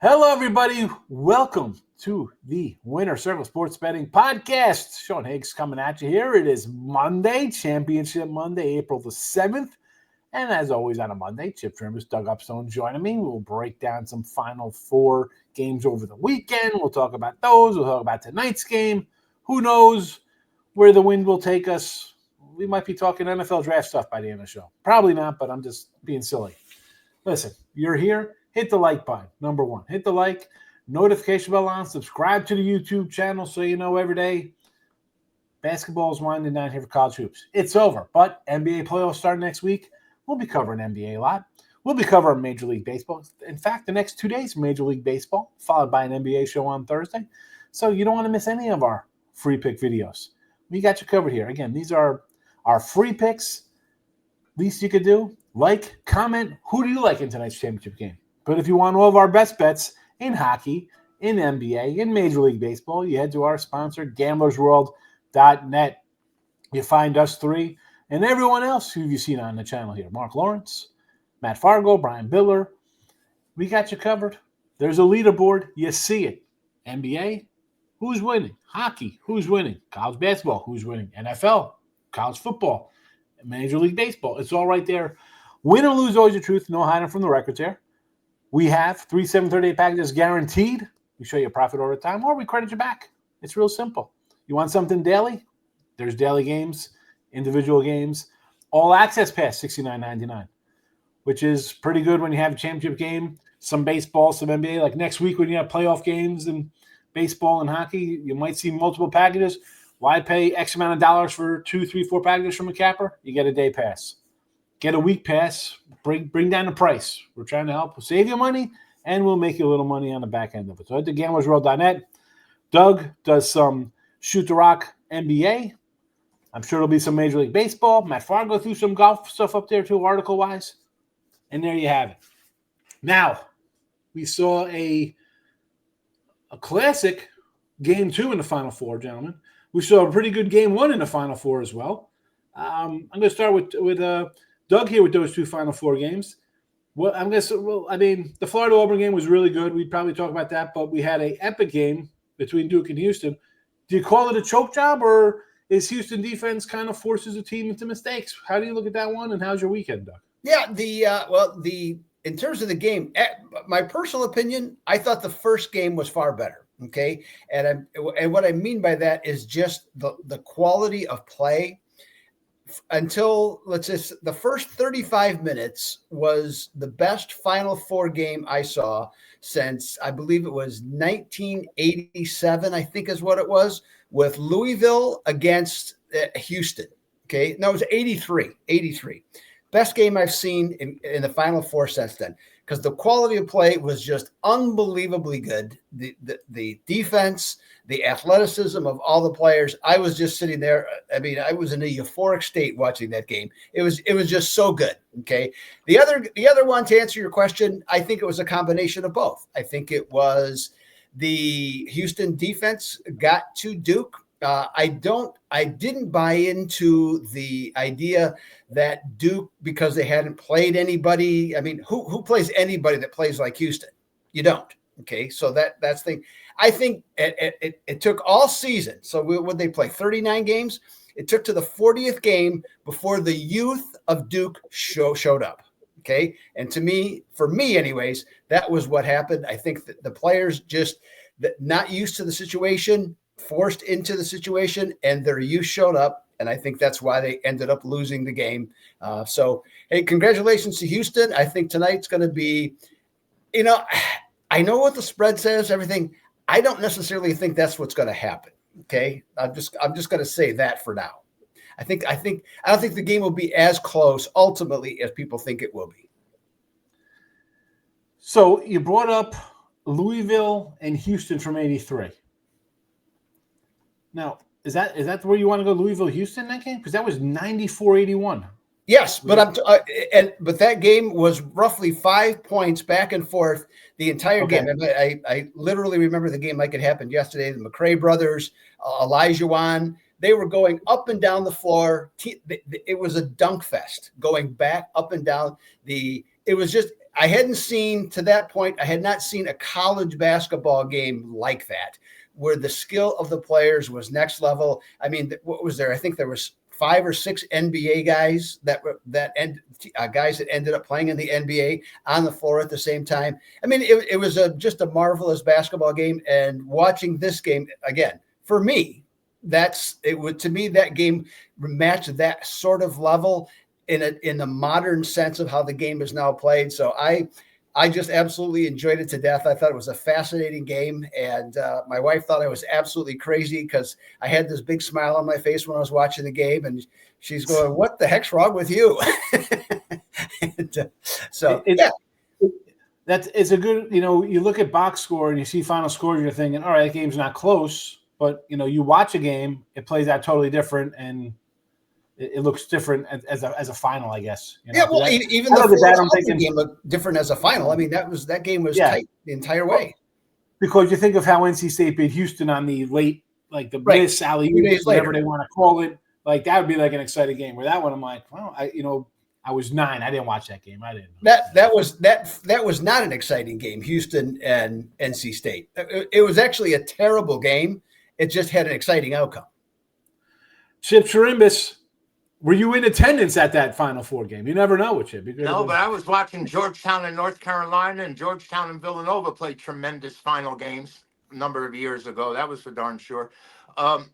Hello, everybody. Welcome to the Winner Circle Sports Betting Podcast. Sean Higgs coming at you here. It is Monday, Championship Monday, April the 7th. And as always on a Monday, Chip Chirimbes, Doug Upstone joining me. We'll break down some Final Four games over the weekend. We'll talk about those. We'll talk about tonight's game. Who knows where the wind will take us? We might be talking NFL draft stuff by the end of the show. Probably not, but I'm just being silly. Listen, you're here. Hit the like button, number one. Hit the like, notification bell on, subscribe to the YouTube channel so you know every day basketball is winding down here for college hoops. It's over, but NBA playoffs start next week. We'll be covering NBA a lot. We'll be covering Major League Baseball. In fact, the next 2 days, Major League Baseball, followed by an NBA show on Thursday. So you don't want to miss any of our free pick videos. We got you covered here. Again, these are our free picks. Least you could do, like, comment, who do you like in tonight's championship game? But if you want all of our best bets in hockey, in NBA, in Major League Baseball, you head to our sponsor, gamblersworld.net. You find us three and everyone else who you've seen on the channel here. Mark Lawrence, Matt Fargo, Brian Biller. We got you covered. There's a leaderboard. You see it. NBA, who's winning? Hockey, who's winning? College basketball, who's winning? NFL, college football, Major League Baseball. It's all right there. Win or lose, always the truth. No hiding from the records here. We have 3 738 packages guaranteed. We show you a profit over time, or we credit you back. It's real simple. You want something daily? There's daily games, individual games, all access pass, $69.99, which is pretty good when you have a championship game, some baseball, some NBA. Like next week when you have playoff games and baseball and hockey, you might see multiple packages. Why pay X amount of dollars for 2, 3, 4 packages from a capper? You get a day pass. Get a week pass, bring down the price. We're trying to help save you money, and we'll make you a little money on the back end of it. So head to gamblersworld.net. Doug does some Shoot the Rock NBA. I'm sure there'll be some Major League Baseball. Matt Fargo threw some golf stuff up there too, article-wise. And there you have it. Now, we saw a classic Game 2 in the Final Four, gentlemen. We saw a pretty good Game 1 in the Final Four as well. I'm going to start with Doug here with those 2 Final Four games. The Florida Auburn game was really good. We'd probably talk about that, but we had an epic game between Duke and Houston. Do you call it a choke job, or is Houston defense kind of forces a team into mistakes? How do you look at that one, and how's your weekend, Doug? Yeah, in terms of the game, my personal opinion, I thought the first game was far better. Okay, and what I mean by that is just the quality of play. Until the first 35 minutes was the best Final Four game I saw since I believe it was 1987, I think is what it was, with Louisville against Houston. Okay. No, it was 83. Best game I've seen in the Final Four since then, because the quality of play was just unbelievably good. The defense, the athleticism of all the players. I was just sitting there. I mean, I was in a euphoric state watching that game. It was just so good. Okay. The other one, to answer your question, I think it was a combination of both. I think it was the Houston defense got to Duke. I didn't buy into the idea that Duke, because they hadn't played anybody. I mean, who plays anybody that plays like Houston? You don't. Okay. So that's the thing. I think it took all season. So would they play 39 games? It took to the 40th game before the youth of Duke showed up. Okay. And for me anyways, that was what happened. I think that the players just not used to the situation, forced into the situation, and their youth showed up. And I think that's why they ended up losing the game. So, hey, congratulations to Houston. I think tonight's going to be, I know what the spread says, everything. I don't necessarily think that's what's going to happen. Okay. I'm just going to say that for now. I don't think the game will be as close ultimately as people think it will be. So you brought up Louisville and Houston from 83. Now, is that where you want to go, Louisville, Houston, that game? Because that was 94-81. Yes, but but that game was roughly 5 points back and forth the entire game. I literally remember the game like it happened yesterday. The McRae brothers, Elijah Wan, they were going up and down the floor. It was a dunk fest, going back up and down. It was just, I hadn't seen to that point. I had not seen a college basketball game like that, where the skill of the players was next level. I mean, what was there? I think there was 5 or 6 NBA guys guys that ended up playing in the NBA on the floor at the same time. I mean, it was just a marvelous basketball game. And watching this game again, for me, to me that game matched that sort of level in the modern sense of how the game is now played. So I just absolutely enjoyed it to death. I thought it was a fascinating game, and my wife thought I was absolutely crazy because I had this big smile on my face when I was watching the game, and she's going, "What the heck's wrong with you?" It's a good, you look at box score and you see final scores, you're thinking, all right, that game's not close, but you watch a game, it plays out totally different, and it looks different as a final, I guess. Even the Florida game looked different as a final. I mean, that game was tight the entire way. Because you think of how NC State beat Houston on the late, like the miss alley-oop, whatever they want to call it. Like that would be like an exciting game. Where that one, I'm like, well, I was 9. I didn't watch that game. I didn't. That was not an exciting game. Houston and NC State. It was actually a terrible game. It just had an exciting outcome. Chip Chirimbes, were you in attendance at that Final Four game? You never know with Chip. No, but I was watching Georgetown and North Carolina, and Georgetown and Villanova played tremendous final games a number of years ago. That was for darn sure. The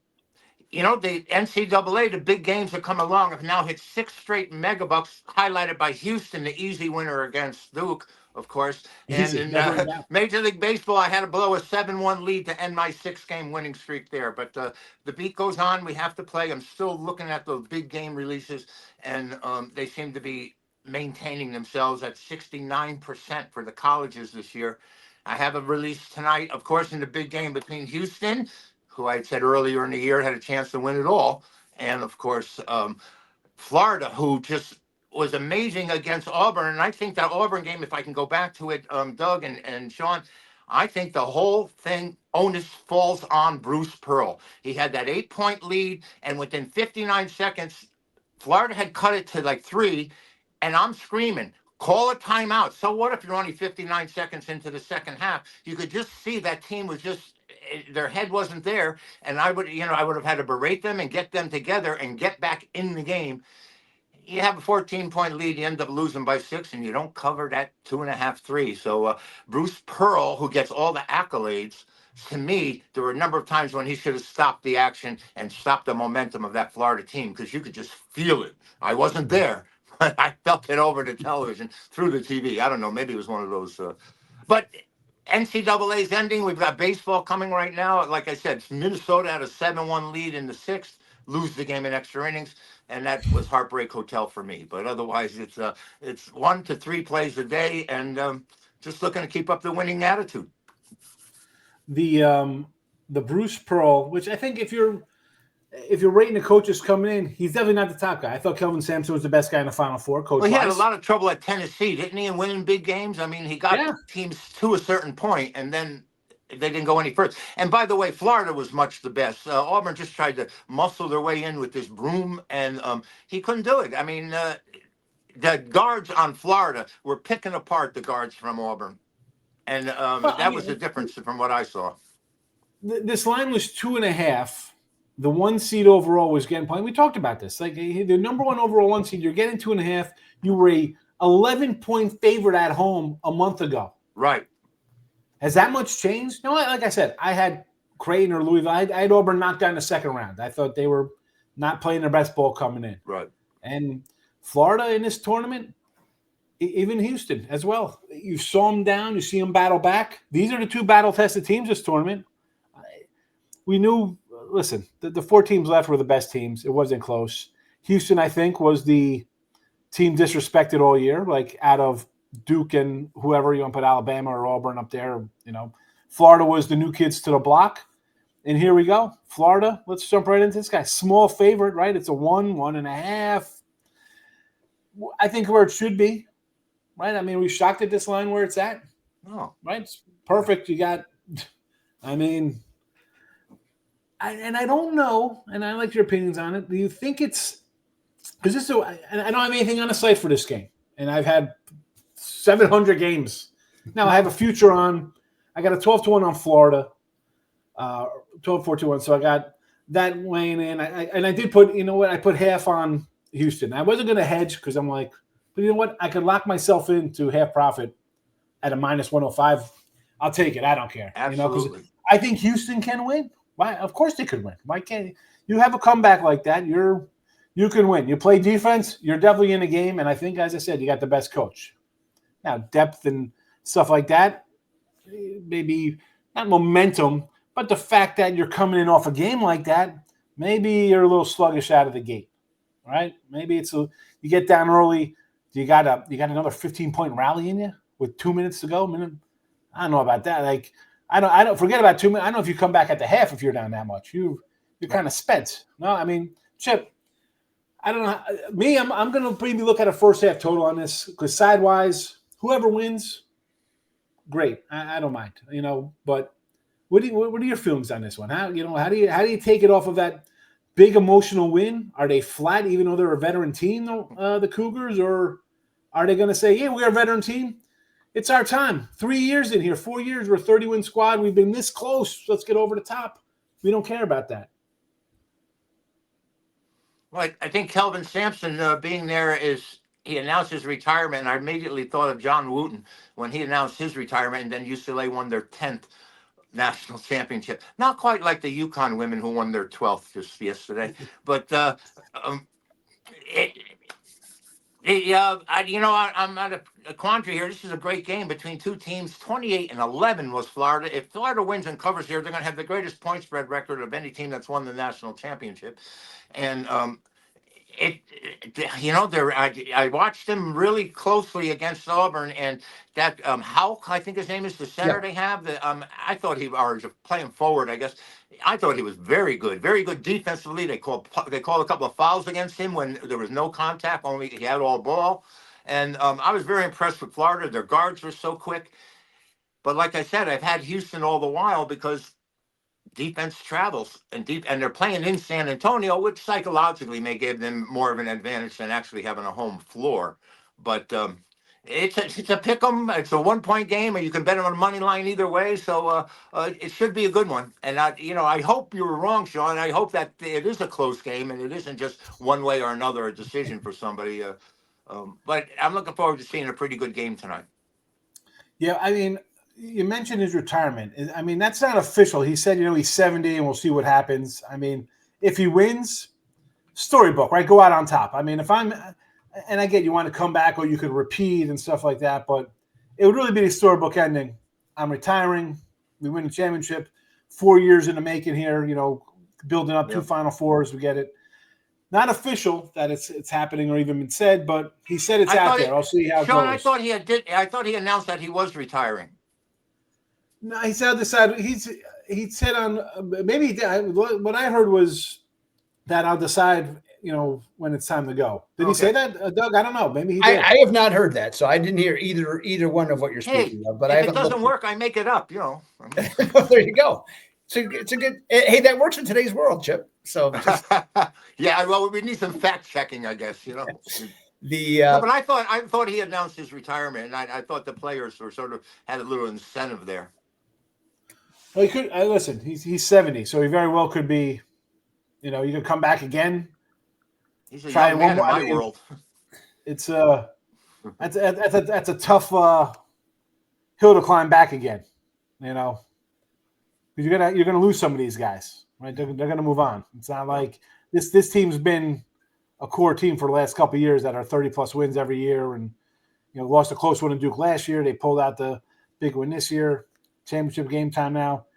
NCAA, the big games that come along, have now hit 6 straight megabucks, highlighted by Houston, the easy winner against Duke, of course. And in Major League Baseball, I had to blow a 7-1 lead to end my 6-game winning streak there. But the beat goes on. We have to play. I'm still looking at those big game releases, and they seem to be maintaining themselves at 69% for the colleges this year. I have a release tonight, of course, in the big game between Houston, who I said earlier in the year had a chance to win it all, and, of course, Florida, who just was amazing against Auburn. And I think that Auburn game, if I can go back to it, Doug and Sean, I think the whole thing, onus falls on Bruce Pearl. He had that 8-point lead, and within 59 seconds, Florida had cut it to like 3, and I'm screaming, call a timeout. So what if you're only 59 seconds into the second half? You could just see that team was just, their head wasn't there, and I would have had to berate them and get them together and get back in the game. You have a 14-point lead, you end up losing by 6, and you don't cover that 2.5, 3. So Bruce Pearl, who gets all the accolades, to me, there were a number of times when he should have stopped the action and stopped the momentum of that Florida team, because you could just feel it. I wasn't there, but I felt it over the television, through the TV. I don't know, maybe it was one of those. But NCAA's ending. We've got baseball coming right now. Like I said, Minnesota had a 7-1 lead in the 6th, lose the game in extra innings, and that was Heartbreak Hotel for me. But otherwise, it's 1 to 3 plays a day, and just looking to keep up the winning attitude. The Bruce Pearl, which I think if you're rating the coaches coming in, he's definitely not the top guy. I thought Kelvin Sampson was the best guy in the Final Four. Coach, well, he had a lot of trouble at Tennessee, didn't he, in winning big games? I mean, he got teams to a certain point, and then they didn't go any further. And by the way, Florida was much the best. Auburn just tried to muscle their way in with this broom, and he couldn't do it. I mean, the guards on Florida were picking apart the guards from Auburn, and that was the difference from what I saw. This line was 2.5. The 1 seed overall was getting played. We talked about this. Like the number 1 overall 1 seed, you're getting 2.5. You were a 11-point favorite at home a month ago. Right. Has that much changed? No, like I said, I had Creighton or Louisville. I had Auburn knocked down in the second round. I thought they were not playing their best ball coming in. Right. And Florida in this tournament, even Houston as well. You saw them down. You see them battle back. These are the 2 battle-tested teams this tournament. We knew, listen, the 4 teams left were the best teams. It wasn't close. Houston, I think, was the team disrespected all year, like out of Duke and whoever you want to put Alabama or Auburn up there. Florida was the new kids to the block. And here we go. Florida, let's jump right into this guy. Small favorite, right? It's a 1.5. I think where it should be, right? I mean, we shocked at this line where it's at. Oh. Right? It's perfect. You got, I mean, I don't know, and I like your opinions on it. Do you think it's – because this – and I don't have anything on the site for this game, and I've had 700 games. Now I have a future on. I got a 12-1 on Florida, 12-4-2-1. So I got that weighing in. I did put, you know what? I put half on Houston. I wasn't going to hedge because I'm like, but you know what? I could lock myself into half profit at a minus 105. I'll take it. I don't care. Absolutely. You know, because I think Houston can win. Why? Of course they could win. Why can't you have a comeback like that? You can win. You play defense. You're definitely in a game. And I think, as I said, you got the best coach. Now, depth and stuff like that, maybe not momentum, but the fact that you're coming in off a game like that, maybe you're a little sluggish out of the gate, right? Maybe you get down early. You got another 15-point rally in you with 2 minutes to go. I don't know about that. Like I don't forget about 2 minutes. I don't know if you come back at the half if you're down that much. You're kind of spent. No, I mean, Chip, I don't know. Me, I'm going to maybe look at a first half total on this because sidewise, whoever wins, great. I don't mind, you know. But what are your feelings on this one? How do you take it off of that big emotional win? Are they flat even though they're a veteran team, the Cougars, or are they going to say, yeah, we're a veteran team? It's our time. 3 years in here, 4 years, we're a 30-win squad. We've been this close. Let's get over the top. We don't care about that. Well, I think Kelvin Sampson being there he announced his retirement, and I immediately thought of John Wooten when he announced his retirement, and then UCLA won their 10th national championship. Not quite like the UConn women who won their 12th just yesterday, but I'm at a quandary here. This is a great game between two teams. 28-11 was Florida. If Florida wins and covers here, they're going to have the greatest point spread record of any team that's won the national championship. And I watched them really closely against Auburn, and that Houck, I think his name is, the center they have. I thought playing forward, I guess. I thought he was very good defensively. They called a couple of fouls against him when there was no contact, only he had all ball. And I was very impressed with Florida. Their guards were so quick. But like I said, I've had Houston all the while because defense travels and they're playing in San Antonio, which psychologically may give them more of an advantage than actually having a home floor. But it's a pick 'em. It's a 1-point game, or you can bet on the money line either way. So it should be a good one. And I hope you were wrong, Sean. I hope that it is a close game and it isn't just one way or another a decision for somebody. But I'm looking forward to seeing a pretty good game tonight. Yeah, I mean, you mentioned his retirement. I mean, that's not official. He said, he's 70 and we'll see what happens. I mean, if he wins, storybook, right? Go out on top. I mean, and I get you want to come back or you could repeat and stuff like that, but it would really be the storybook ending. I'm retiring. We win the championship. 4 years in the making here, building up 2 Final Fours. We get it. Not official that it's happening or even been said, but he said it's out there. I'll see how it goes. Sean, I thought he announced that he was retiring. No, he said decide. He said on maybe he did. What I heard was that I'll decide, when it's time to go. Did he say that, Doug? I don't know. Maybe he did. I have not heard that, so I didn't hear either one of what you're speaking of. But if it doesn't work, I make it up. There you go. So it's a good. Hey, that works in today's world, Chip. So yeah, well, we need some fact checking, I guess. But I thought he announced his retirement, and I thought the players were sort of had a little incentive there. Well, he could. Listen, he's 70, so he very well could be. You could come back again. He's a young man in my world. It's that's a tough hill to climb back again. Because you're gonna lose some of these guys, right? They're gonna move on. It's not like this team's been a core team for the last couple of years that are 30+ wins every year, and lost a close one in Duke last year. They pulled out the big win this year. Championship game time now.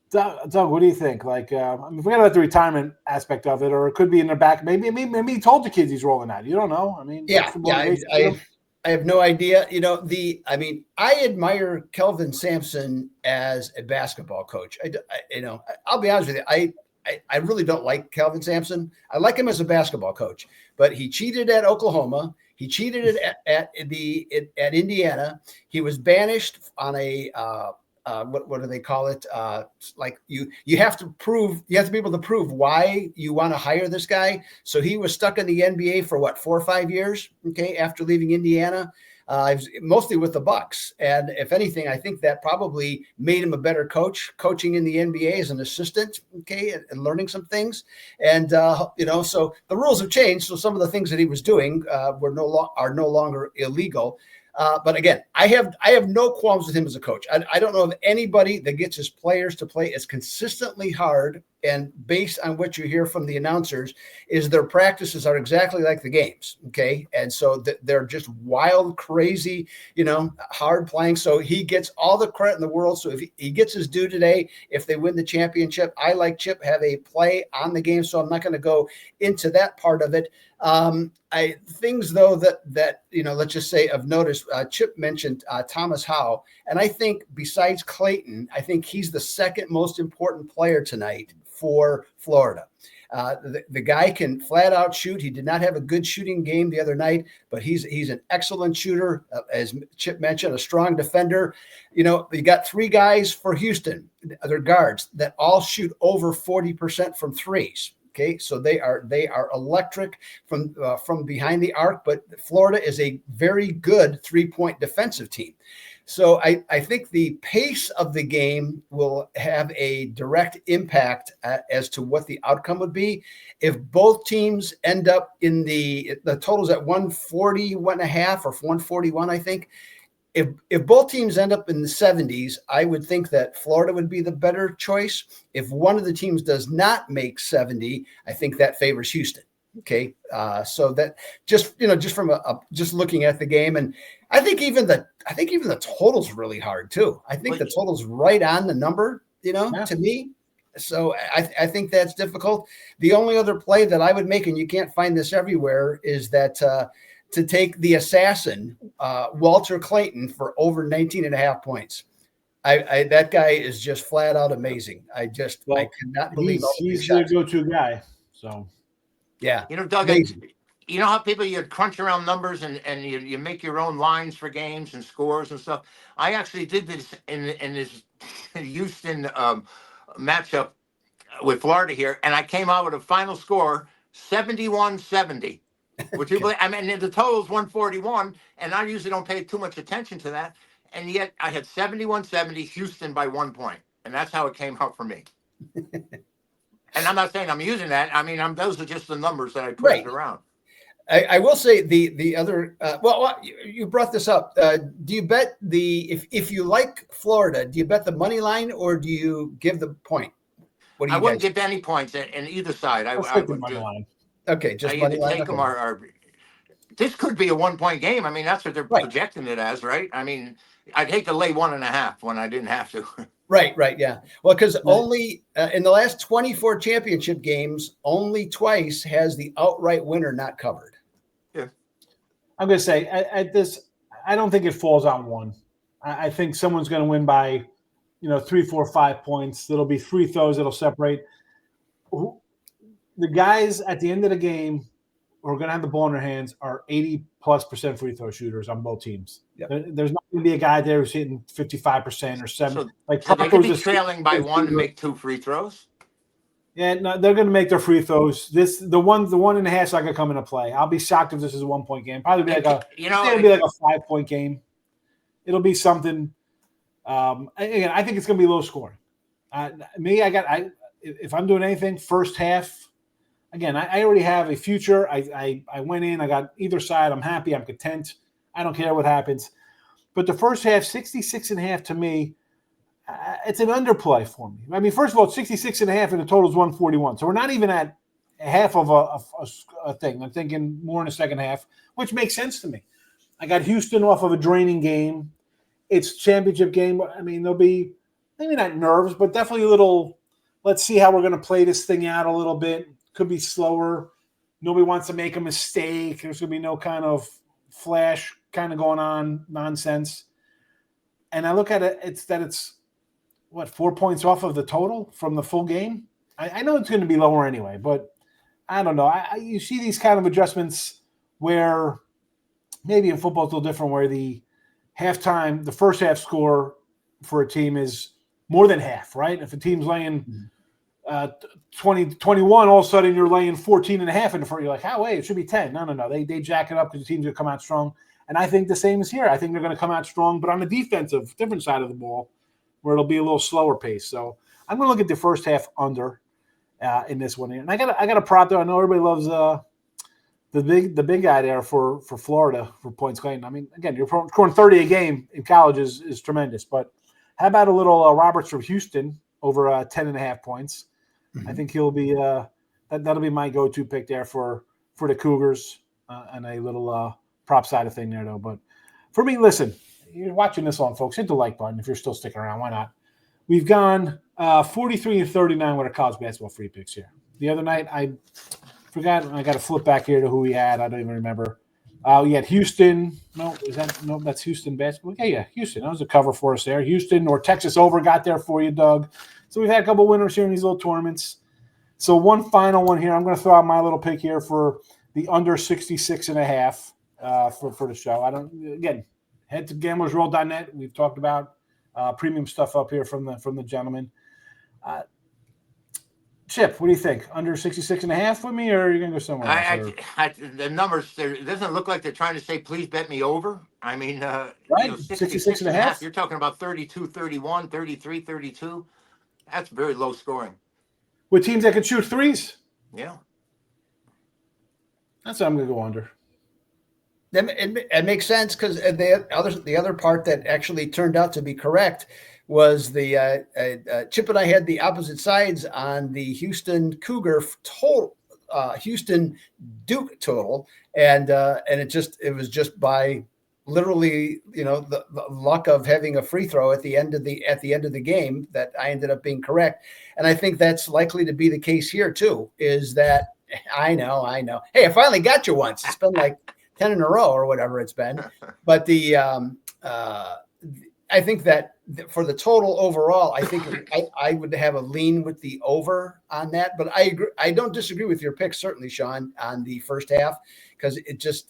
Doug, what do you think? Like, forget about the retirement aspect of it, or it could be in the back. Maybe he told the kids he's rolling out. You don't know. I mean, I have no idea. I admire Kelvin Sampson as a basketball coach. I'll be honest with you. I really don't like Kelvin Sampson. I like him as a basketball coach, but he cheated at Oklahoma. He cheated at Indiana. He was banished on a what do they call it? Like you have to be able to prove why you want to hire this guy. So he was stuck in the NBA for 4 or 5 years. Okay. After leaving Indiana, mostly with the Bucks. And if anything, I think that probably made him a better coach, coaching in the NBA as an assistant, okay, and learning some things. And, so the rules have changed. So some of the things that he was doing are no longer illegal. But again, I have no qualms with him as a coach. I don't know of anybody that gets his players to play as consistently hard, and based on what you hear from the announcers, is their practices are exactly like the games. Okay. And so they're just wild, crazy, hard playing. So he gets all the credit in the world. So if he gets his due today, if they win the championship, I, like Chip, have a play on the game. So I'm not going to go into that part of it. Things though that let's just say of notice, Chip mentioned Thomas Howe, and I think besides Clayton, I think he's the second most important player tonight for Florida. The guy can flat out shoot. He did not have a good shooting game the other night, but he's an excellent shooter, as Chip mentioned, a strong defender. You got three guys for Houston, other guards, that all shoot over 40% from threes. Okay, so they are electric from behind the arc, but Florida is a very good 3-point defensive team. So I think the pace of the game will have a direct impact as to what the outcome would be. If both teams end up in the totals at 140.5 or 141, I think. If both teams end up in the 70s, I would think that Florida would be the better choice. If one of the teams does not make 70, I think that favors Houston. Okay, so that just from just looking at the game, and I think even the total's really hard too. I think the total's right on the number, to me. So I think that's difficult. The only other play that I would make, and you can't find this everywhere, is that to take the assassin, Walter Clayton, for over 19.5 points. That guy is just flat out amazing. I cannot believe he's the go-to guy. So. Yeah. Doug, you know how people, you crunch around numbers and you make your own lines for games and scores and stuff. I actually did this in this Houston matchup with Florida here, and I came out with a final score 71-70. Would you believe? I mean, the total is 141, and I usually don't pay too much attention to that. And yet I had 71-70 Houston by 1 point, and that's how it came out for me. And I'm not saying I'm using that. I mean, those are just the numbers that I put around. I will say the other. You brought this up. Do you bet if you like Florida? Do you bet the money line or do you give the point? What do you? I wouldn't give any points in either side. I would money line. Okay, just I money either line. Take them or this could be a 1 point game. I mean, that's what they're projecting it as, right? I mean, I'd hate to lay 1.5 when I didn't have to. Right, yeah. Well, because only in the last 24 championship games, only twice has the outright winner not covered. Yeah. I'm going to say at this, I don't think it falls on one. I think someone's going to win by, 3, 4, 5 points. There'll be free throws that'll separate. The guys at the end of the game who are going to have the ball in their hands are 80+% free throw shooters on both teams. Yep. There's not going to be a guy there who's hitting 55% or 7. So they could be trailing by 1 and make 2 free throws. Yeah, no, they're going to make their free throws. The 1.5 is not going to come into play. I'll be shocked if this is a 1 point game. Probably be like it'll be like a 5 point game. It'll be something. Again, I think it's going to be low scoring. If I'm doing anything, first half. Again, I already have a future. I went in. I got either side. I'm happy. I'm content. I don't care what happens. But the first half, 66.5 to me, it's an underplay for me. I mean, first of all, it's 66.5 and the total is 141. So we're not even at half of a thing. I'm thinking more in the second half, which makes sense to me. I got Houston off of a draining game. It's championship game. I mean, there'll be maybe not nerves, but definitely a little, let's see how we're going to play this thing out a little bit. Could be slower. Nobody wants to make a mistake. There's going to be no kind of flash kind of going on nonsense. And I look at it, it's 4 points off of the total from the full game. I know it's going to be lower anyway, but I don't know. You see these kind of adjustments where maybe in football it's a little different, where the first half score for a team is more than half, right? If a team's laying 20-21, all of a sudden you're laying 14.5 in the front. You're like, wait, it should be 10. No. They jack it up because the team's going to come out strong. And I think the same is here. I think they're going to come out strong, but on the defensive, different side of the ball, where it'll be a little slower pace. So I'm going to look at the first half under in this one here. And I got a prop there. I know everybody loves the big guy there for Florida for points claimed. I mean, again, you're scoring 30 a game in college is tremendous. But how about a little Roberts from Houston over 10.5 points? Mm-hmm. I think he'll be that'll be my go-to pick there for the Cougars and a little prop side of thing there, though. But for me, listen, you're watching this on, folks. Hit the like button if you're still sticking around. Why not? We've gone 43 and 39 with our college basketball free picks here. The other night, I forgot. I got to flip back here to who we had. I don't even remember. We had Houston. No, that's Houston basketball. Yeah, Houston. That was a cover for us there. Houston or Texas over got there for you, Doug. So we've had a couple winners here in these little tournaments. So one final one here. I'm going to throw out my little pick here for the under 66.5 for the show. Again, head to gamblersworld.net. We've talked about premium stuff up here from the gentleman. Chip, what do you think? Under 66.5 with me, or are you going to go somewhere else? The numbers, it doesn't look like they're trying to say, please bet me over. I mean, right, 66.5. You're talking about 32, 31, 33, 32. That's very low scoring. With teams that can shoot threes? Yeah. That's what I'm going to go under. It makes sense because the other part that actually turned out to be correct was the Chip and I had the opposite sides on the Houston Cougar total, Houston Duke total, and it was just by literally the luck of having a free throw at the end of the game that I ended up being correct, and I think that's likely to be the case here too. Is that I know. Hey, I finally got you once. It's been like 10 in a row or whatever it's been, but I think that for the total overall, I think I would have a lean with the over on that. But I agree. I don't disagree with your pick, certainly, Sean, on the first half, because it just,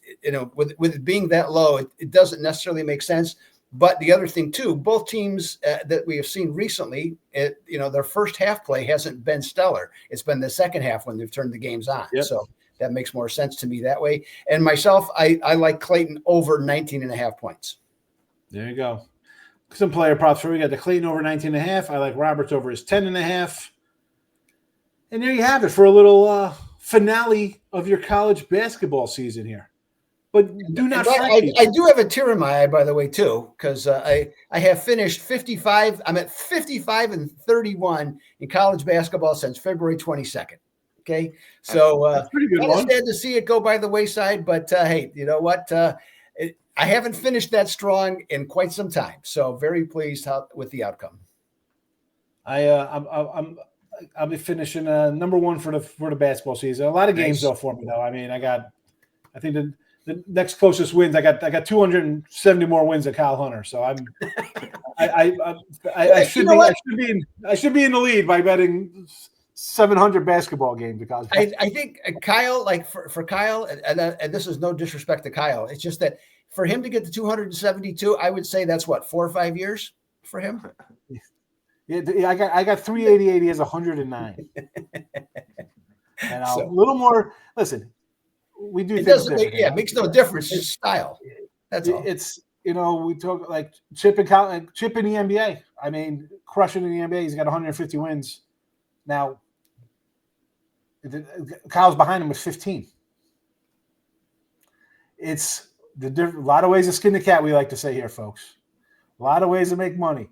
with it being that low, it doesn't necessarily make sense. But the other thing, too, both teams that we have seen recently, their first half play hasn't been stellar. It's been the second half when they've turned the games on. Yep. So that makes more sense to me that way. And myself, I like Clayton over 19.5 points. There you go. Some player props for we got the Clayton over 19.5. I like Roberts over his 10.5. And there you have it for a little finale of your college basketball season here. But do not I do have a tear in my eye, by the way, too, because I have finished 55. I'm at 55 and 31 in college basketball since February 22nd. Okay, so that's pretty good. Sad to see it go by the wayside, but hey, you know what? I haven't finished that strong in quite some time, so very pleased with the outcome. I'll be finishing number one for the basketball season. A lot of games though for me though. I mean, I think the next closest wins. I got 270 more wins than Kyle Hunter, so I should be in the lead by betting 700 basketball games. I think Kyle, like for Kyle, and this is no disrespect to Kyle, it's just that for him to get to 272, I would say that's what, 4 or 5 years for him. Yeah, I got 388. He has 109. And a little more. Listen, we do. It doesn't make, it makes no difference. It's style. That's all. It's we talk like Chip in the NBA. I mean, crushing in the NBA. He's got 150 wins. Now, Kyle's behind him with 15. It's a lot of ways to skin the cat, we like to say here, folks. A lot of ways to make money.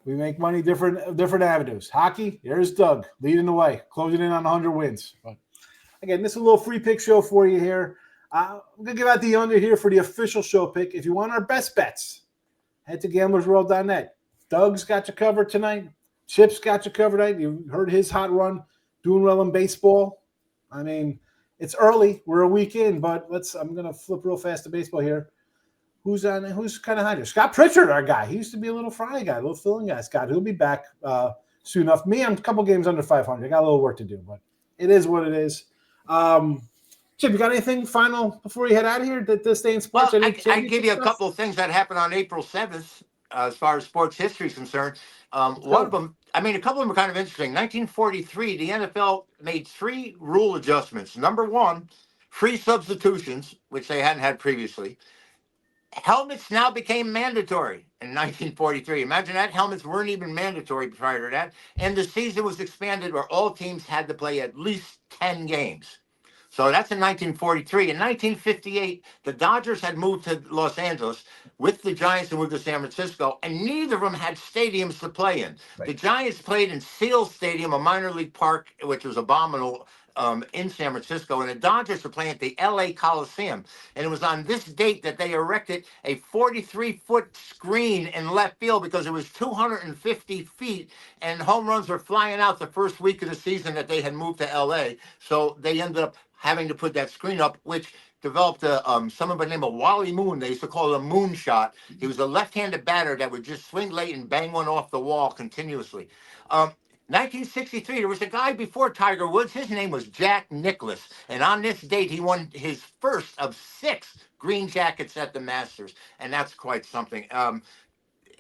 We make money different avenues. Hockey, there's Doug leading the way, closing in on 100 wins. But again, this is a little free pick show for you here. I'm going to give out the under here for the official show pick. If you want our best bets, head to gamblersworld.net. Doug's got you covered tonight. Chip's got you covered tonight. You heard his hot run, doing well in baseball. I mean, it's early. We're a week in, but I'm going to flip real fast to baseball here. Who's kind of high here? Scott Pritchard, our guy. He used to be a little fry guy, a little filling guy. Scott, he'll be back soon enough. Me, I'm a couple games under 500. I got a little work to do, but it is what it is. Chip, you got anything final before you head out of here to stay in sports? Well, I can give you a couple of things that happened on April 7th as far as sports history is concerned. One of them, a couple of them are kind of interesting. 1943, the NFL made 3 rule adjustments. Number one, free substitutions, which they hadn't had previously. Helmets now became mandatory in 1943. Imagine that. Helmets weren't even mandatory prior to that. And the season was expanded where all teams had to play at least 10 games. So that's in 1943. In 1958, the Dodgers had moved to Los Angeles with the Giants and moved to San Francisco, and neither of them had stadiums to play in. Right. The Giants played in Seals Stadium, a minor league park, which was abominable, in San Francisco, and the Dodgers were playing at the LA Coliseum. And it was on this date that they erected a 43-foot screen in left field because it was 250 feet, and home runs were flying out the first week of the season that they had moved to LA. So they ended up having to put that screen up, which developed someone by the name of Wally Moon. They used to call it a moon shot. He was a left-handed batter that would just swing late and bang one off the wall continuously. 1963, there was a guy before Tiger Woods. His name was Jack Nicklaus. And on this date, he won his first of 6 green jackets at the Masters. And that's quite something.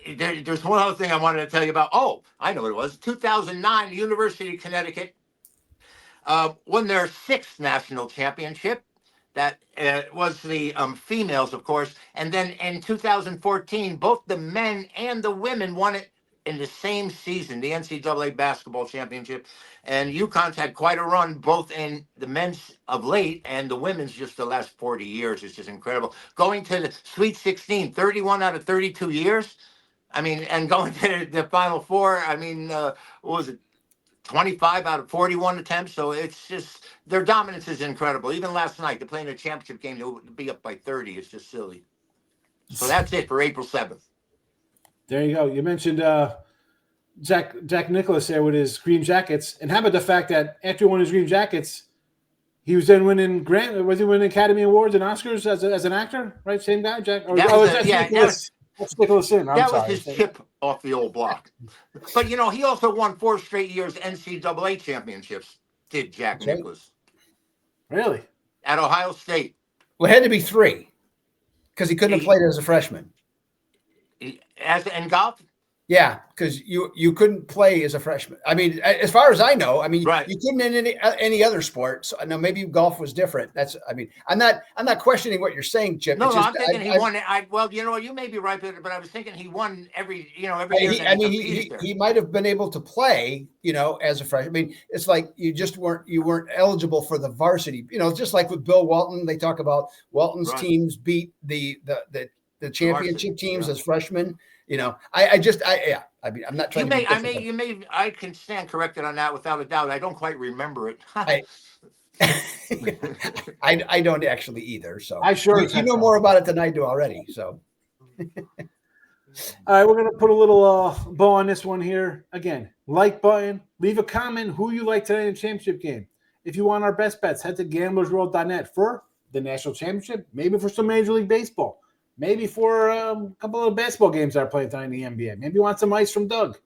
There's one other thing I wanted to tell you about. Oh, I know what it was. 2009, the University of Connecticut won their 6th national championship. That was the females, of course. And then in 2014, both the men and the women won it in the same season, the NCAA basketball championship. And UConn's had quite a run, both in the men's of late and the women's just the last 40 years. It's just incredible. Going to the Sweet 16, 31 out of 32 years. I mean, and going to the Final Four, I mean, what was it? 25 out of 41 attempts. So it's just, their dominance is incredible. Even last night, they're playing a championship game, they'll be up by 30. It's just silly. So that's it for April 7th. There you go. You mentioned Jack Nicklaus there with his green jackets. And how about the fact that after he won his green jackets, he was then winning was he winning Academy Awards and Oscars as an actor? Right? Same guy, Jack? That's Nicklaus in. That was his chip off the old block. But, he also won 4 straight years NCAA championships, did Jack Nicklaus. Really? At Ohio State. Well, it had to be 3 because he couldn't have played as a freshman. In golf? Yeah, because you couldn't play as a freshman. I mean, as far as I know, you couldn't in any other sport. So now maybe golf was different. I'm not questioning what you're saying, Chip. No, I'm thinking he won. Well, you may be right, but I was thinking he won every year. He might have been able to play, as a freshman. I mean, it's like you weren't eligible for the varsity. Just like with Bill Walton, they talk about Walton's teams beat the championship teams as freshmen. I'm not trying I can stand corrected on that without a doubt. I don't quite remember it. I don't actually either. So you know more about it than I do already. So, all right, we're gonna put a little bow on this one here. Again, like button, leave a comment who you like today in the championship game. If you want our best bets, head to gamblersworld.net for the national championship, maybe for some Major League Baseball. Maybe for a couple of basketball games that are playing tonight in the NBA. Maybe you want some ice from Doug.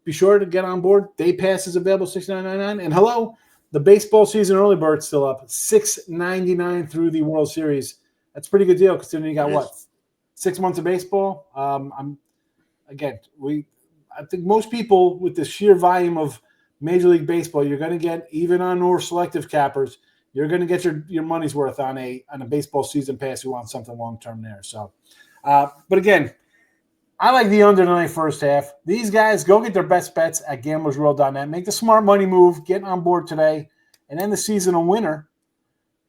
Be sure to get on board. Day pass is available, $69.99. And hello, the baseball season early bird's still up, $6.99 through the World Series. That's a pretty good deal considering you got 6 months of baseball. I think most people with the sheer volume of Major League Baseball, you're going to get, even on more selective cappers, you're going to get your money's worth on a baseball season pass. You want something long-term there. So, but again, I like the under the first half. These guys, go get their best bets at gamblersworld.net. Make the smart money move. Get on board today and end the season a winner.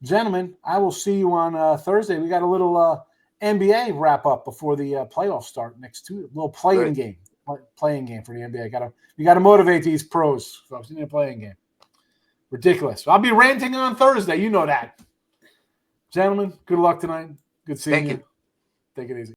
Gentlemen, I will see you on Thursday. We got a little NBA wrap-up before the playoffs start next Tuesday. A little playing game for the NBA. We got to motivate these pros, folks. We need a playing game. Ridiculous. I'll be ranting on Thursday. You know that. Gentlemen, good luck tonight. Good seeing you. Take it easy.